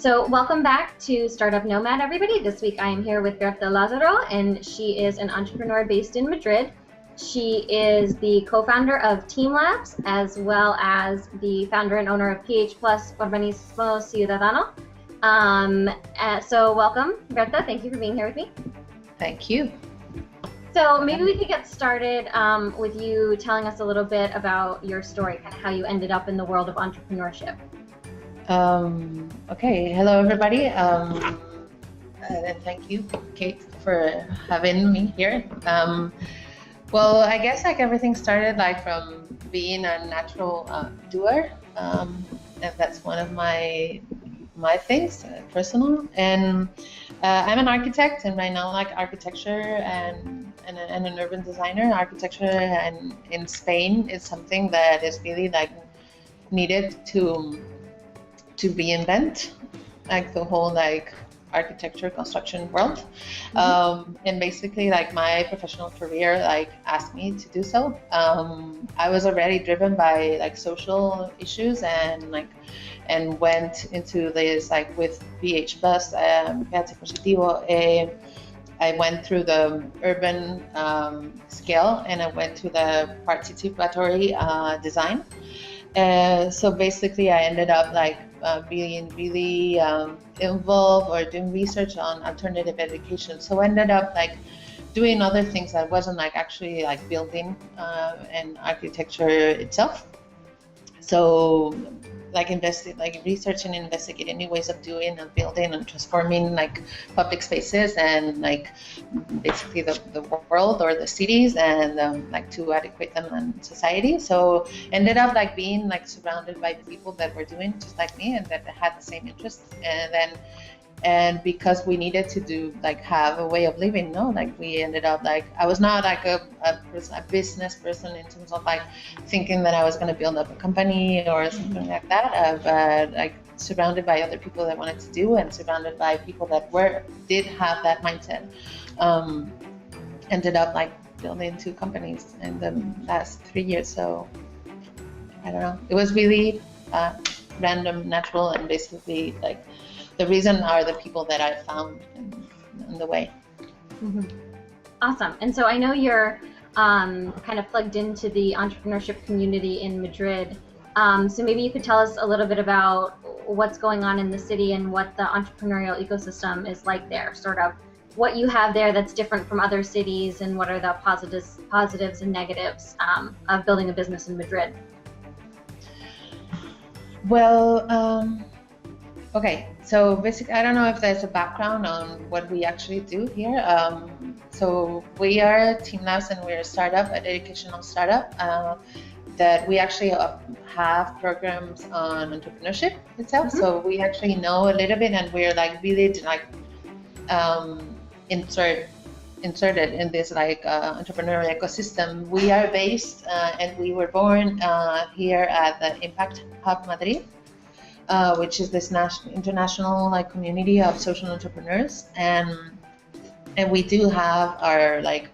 So welcome back to Startup Nomad, everybody. This week I am here with Berta Lazaro, and she is an entrepreneur based in Madrid. She is the co-founder of TeamLabs, as well as the founder and owner of PH Plus Urbanismo Ciudadano. So welcome, Berta. Thank you for being here with me. Thank you. So maybe we could get started with you telling us a little bit about your story, kind of how you ended up in the world of entrepreneurship. Okay, hello everybody, and thank you, Kate, for having me here. Well, I guess like everything started like from being a natural doer, and that's one of my things, personal. And I'm an architect, and right now like architecture and an urban designer. Architecture and in Spain is something that is really like needed to reinvent like the whole like architecture construction world. And basically like my professional career like asked me to do so. I was already driven by like social issues and went into this like with PH Plus, I went through the urban scale, and I went to the participatory design. So basically I ended up like being really involved or doing research on alternative education. So I ended up like doing other things that wasn't like actually like building and architecture itself. So like researching and investigating new ways of doing and building and transforming like public spaces and like basically the world or the cities, and like to adequate them in society. So ended up like being like surrounded by people that were doing just like me and that had the same interests. And because we needed to do like have a way of living, like we ended up like I was not like a business person in terms of like thinking that I was going to build up a company or something like that, but like surrounded by other people that wanted to do, and surrounded by people that did have that mindset. Ended up like building 2 companies in the last 3 years. So I don't know, it was really random, natural, and basically like the reason are the people that I found in the way. Mm-hmm. Awesome. And so I know you're kind of plugged into the entrepreneurship community in Madrid. So maybe you could tell us a little bit about what's going on in the city and what the entrepreneurial ecosystem is like there, sort of what you have there that's different from other cities, and what are the positives and negatives of building a business in Madrid. Well, okay, so basically, I don't know if there's a background on what we actually do here. So we are TeamLabs, and we're a startup, an educational startup, that we actually have programs on entrepreneurship itself. Mm-hmm. So we actually know a little bit, and we're like really like inserted in this like entrepreneurial ecosystem. We are based and we were born here at the Impact Hub Madrid, which is this international like community of social entrepreneurs, and we do have our like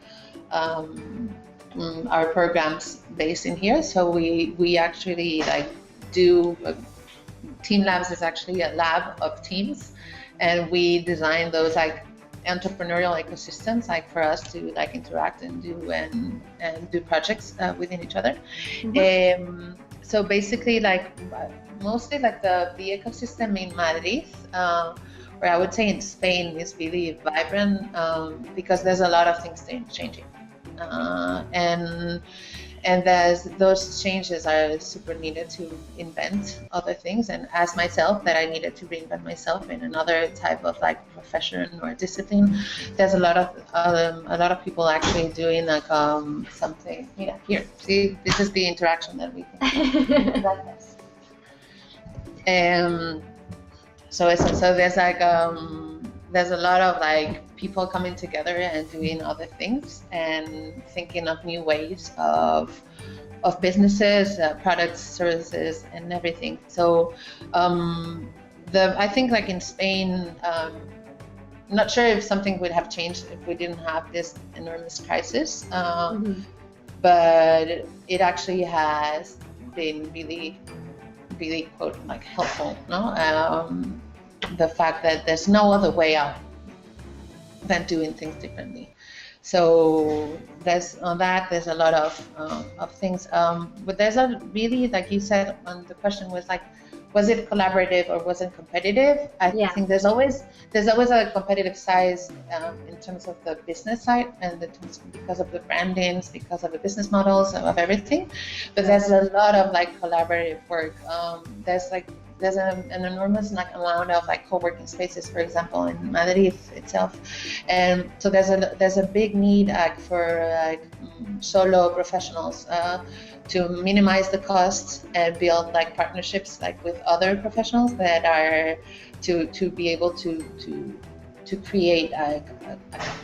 our programs based in here. So we actually like do TeamLabs is actually a lab of teams, and we design those like entrepreneurial ecosystems like for us to like interact and do projects within each other. Mm-hmm. So basically like mostly like the ecosystem in Madrid, or I would say in Spain, is really vibrant because there's a lot of things changing, and those changes are super needed to invent other things. And as myself, that I needed to reinvent myself in another type of like profession or discipline. There's a lot of people actually doing like something. Yeah, here. See, this is the interaction that we can. So there's like there's a lot of like people coming together and doing other things and thinking of new ways of businesses, products, services, and everything. So I think like in Spain, I'm not sure if something would have changed if we didn't have this enormous crisis, but it actually has been really quote like helpful, no? the fact that there's no other way out than doing things differently. So there's on that. There's a lot of things, but there's a really, like you said, the question was like, was it collaborative or was it competitive? I think there's always a competitive side in terms of the business side and because of the brandings, because of the business models of everything. But there's a lot of like collaborative work. There's an enormous amount of like co-working spaces, for example, in Madrid itself, and so there's a big need for like solo professionals to minimize the costs and build like partnerships like with other professionals that are to be able to create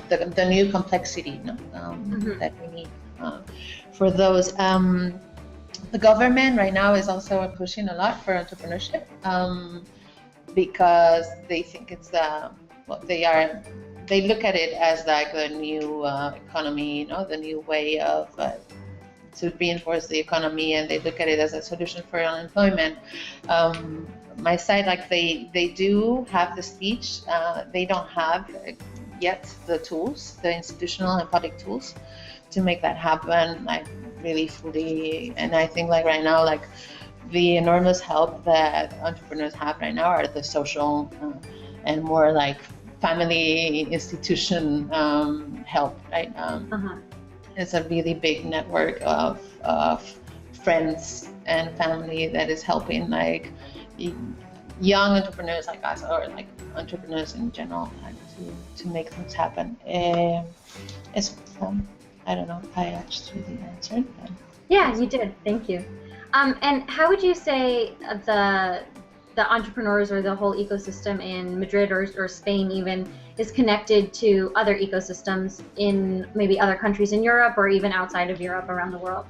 the new complexity that we need for those. The government right now is also pushing a lot for entrepreneurship because they think it's they look at it as like the new economy, the new way of to reinforce the economy, and they look at it as a solution for unemployment. My side, like they do have the speech, they don't have yet the tools, the institutional and public tools to make that happen like really fully. And I think like right now, like the enormous help that entrepreneurs have right now are the social and more like family institution help, right? It's a really big network of friends and family that is helping like young entrepreneurs like us, or like entrepreneurs in general, like, to make things happen. It's I don't know if I actually answered that. Yeah, you did. Thank you. And how would you say the entrepreneurs or the whole ecosystem in Madrid or Spain even is connected to other ecosystems in maybe other countries in Europe or even outside of Europe around the world?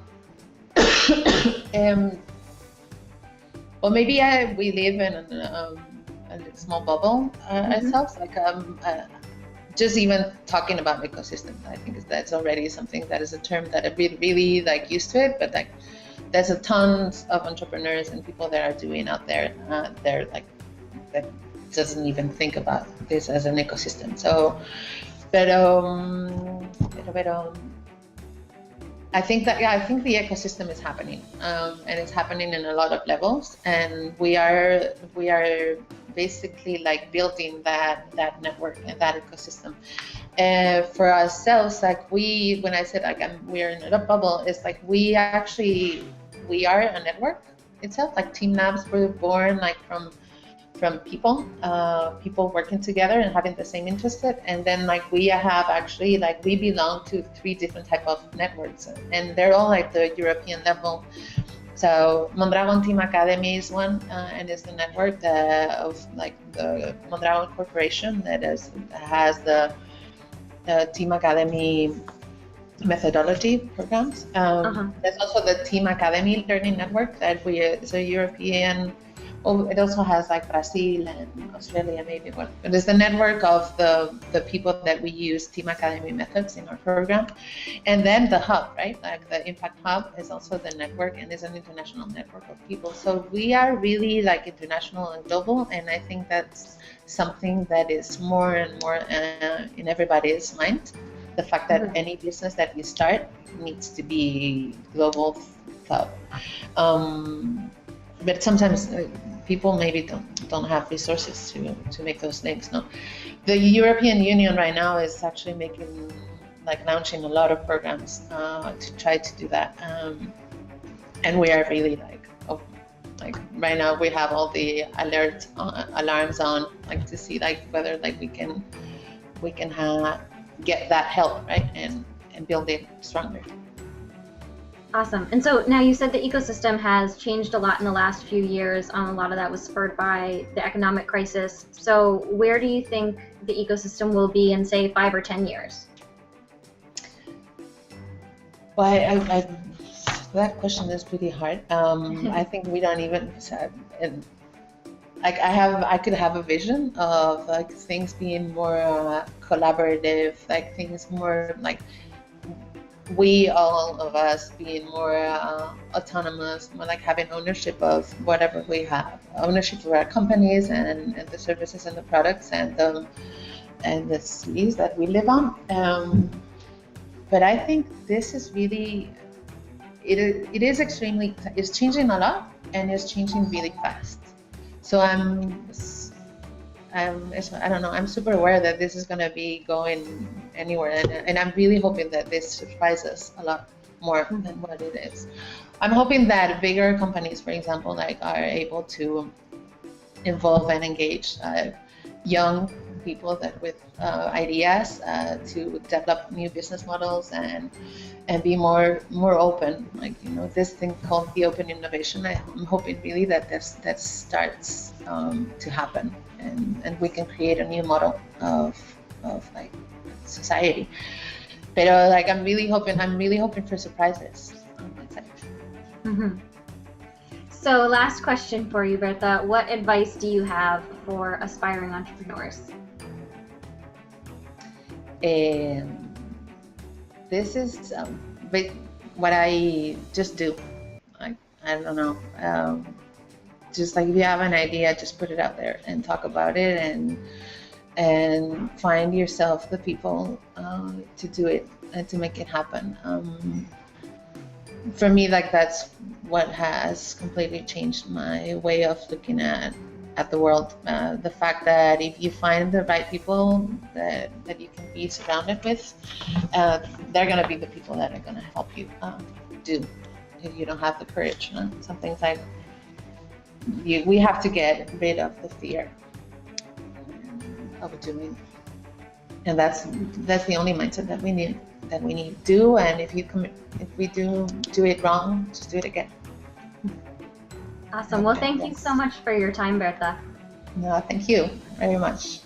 Well, maybe we live in a small bubble ourselves. Like just even talking about ecosystems, I think that's already something that is a term that I've been really like used to it. But like, there's a tons of entrepreneurs and people that are doing out there. They're like that doesn't even think about this as an ecosystem. So, but I think the ecosystem is happening, and it's happening in a lot of levels, and we are basically like building that network and that ecosystem. For ourselves, like when I said like we're in a bubble, it's like we are a network itself. Like TeamLabs were born like from people working together and having the same interest, and then like we have actually like we belong to 3 different type of networks, and they're all like the European level. So Mondragon Team Academy is one, and it's the network of like the Mondragon Corporation that has the Team Academy methodology programs. There's also the Team Academy Learning Network that it's a European. Oh, it also has like Brazil and Australia maybe, but it's the network of the people that we use Team Academy methods in our program. And then the hub, right? Like the Impact Hub is also the network, and is an international network of people. So we are really like international and global, and I think that's something that is more and more in everybody's mind. The fact that any business that you start needs to be global thought. But sometimes people maybe don't have resources to make those links. No, the European Union right now is actually launching a lot of programs to try to do that, and we are really like right now we have all the alarms on, like to see like whether like we can get that help, right, and build it stronger. Awesome. And so now you said the ecosystem has changed a lot in the last few years. A lot of that was spurred by the economic crisis. So where do you think the ecosystem will be in, say, 5 or 10 years? Well, that question is pretty hard. I think we don't even, like I could have a vision of like things being more collaborative, like things more like we, all of us, being more autonomous, more like having ownership of whatever we have, ownership of our companies and the services and the products and the cities that we live on. But I think this is really, it is extremely, it's changing a lot and it's changing really fast. So I don't know, I'm super aware that this is going to be going anywhere, and I'm really hoping that this surprises a lot more than what it is. I'm hoping that bigger companies, for example, like are able to involve and engage young people that with ideas to develop new business models and be more open, like, you know, this thing called the open innovation. I'm hoping really that that starts to happen, and we can create a new model of like society. But like I'm really hoping for surprises on that side. Mm-hmm. So last question for you, Berta. What advice do you have for aspiring entrepreneurs? This is what I just do. I don't know. Just like if you have an idea, just put it out there and talk about it, and find yourself the people to do it and to make it happen. For me, like that's what has completely changed my way of looking at the world. The fact that if you find the right people that you can be surrounded with, they're going to be the people that are going to help you do. If you don't have the courage, some things like we have to get rid of the fear of doing, and that's the only mindset that we need to do. And if we do it wrong, just do it again. Awesome. Well, thank you so much for your time, Berta. No, thank you very much.